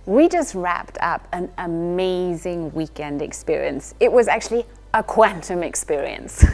We just wrapped up an amazing weekend experience. It was actually a quantum experience.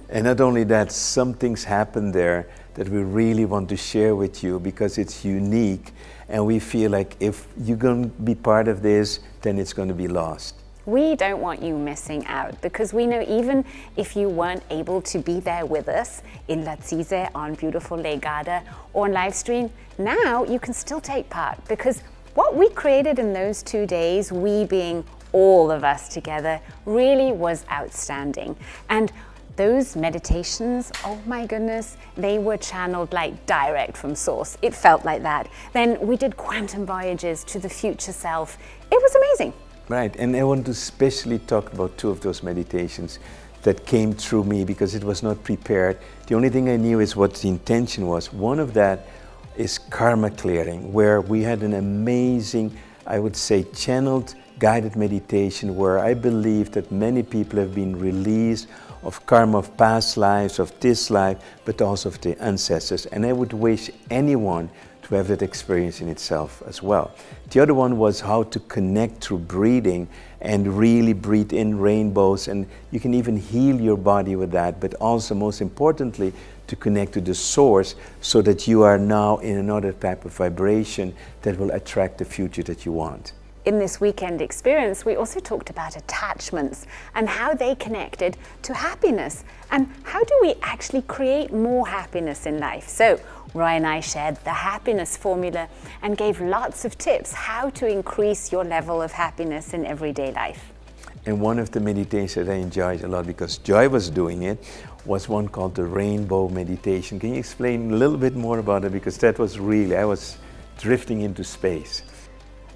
And not only that, some things happened there that we really want to share with you because it's unique, and we feel like if you're going to be part of this, then it's going to be lost. We don't want you missing out because we know even if you weren't able to be there with us in Lazise on beautiful Lake Garda or on live stream, now you can still take part because what we created in those 2 days, we being all of us together, really was outstanding. And those meditations, oh my goodness, they were channeled like direct from source. It felt like that. Then we did quantum voyages to the future self. It was amazing. Right, and I want to especially talk about 2 of those meditations that came through me because it was not prepared. The only thing I knew is what the intention was. One of that is karma clearing, where we had an amazing, I would say, channeled guided meditation where I believe that many people have been released of karma of past lives, of this life, but also of the ancestors. And I would wish anyone to have that experience in itself as well. The other one was how to connect through breathing and really breathe in rainbows, and you can even heal your body with that, but also most importantly to connect to the source so that you are now in another type of vibration that will attract the future that you want. In this weekend experience, we also talked about attachments and how they connected to happiness and how do we actually create more happiness in life. So Roy and I shared the happiness formula and gave lots of tips how to increase your level of happiness in everyday life. And one of the meditations that I enjoyed a lot because Joy was doing it was one called the rainbow meditation. Can you explain a little bit more about it? Because that was really, I was drifting into space.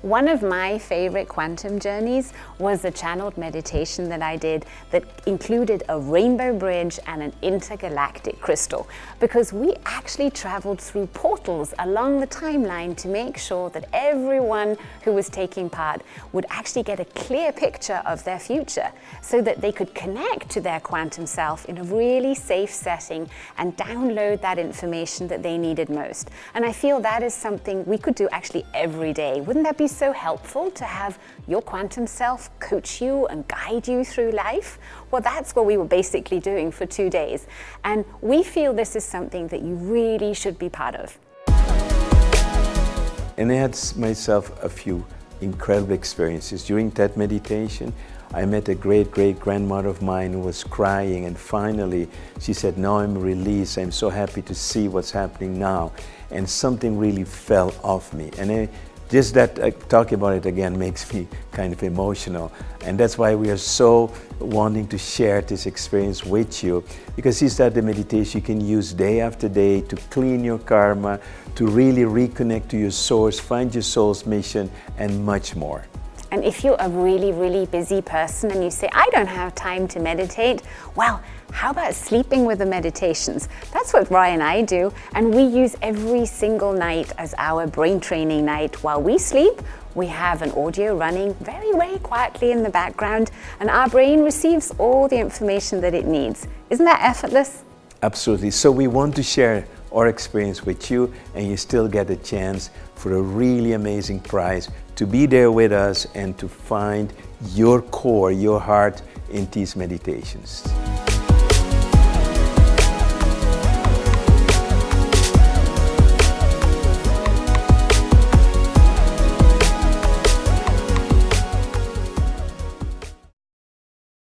One of my favorite quantum journeys was a channeled meditation that I did that included a rainbow bridge and an intergalactic crystal, because we actually traveled through portals along the timeline to make sure that everyone who was taking part would actually get a clear picture of their future so that they could connect to their quantum self in a really safe setting and download that information that they needed most. And I feel that is something we could do actually every day. Wouldn't that be so helpful to have your quantum self coach you and guide you through life? Well, that's what we were basically doing for 2 days. And we feel this is something that you really should be part of. And I had myself a few incredible experiences. During that meditation, I met a great-great-grandmother of mine who was crying, and finally she said, "Now I'm released, I'm so happy to see what's happening now." And something really fell off me. And just that talking about it again makes me kind of emotional, and that's why we are so wanting to share this experience with you, because it's that the meditation you can use day after day to clean your karma, to really reconnect to your source, find your soul's mission, and much more. And if you're a really busy person and you say, I don't have time to meditate, well, how about sleeping with the meditations? That's what Roy and I do, and we use every single night as our brain training night. While we sleep, we have an audio running very quietly in the background, and our brain receives all the information that it needs. Isn't that effortless? Absolutely. So we want to share our experience with you, and you still get a chance for a really amazing prize to be there with us and to find your core, your heart in these meditations.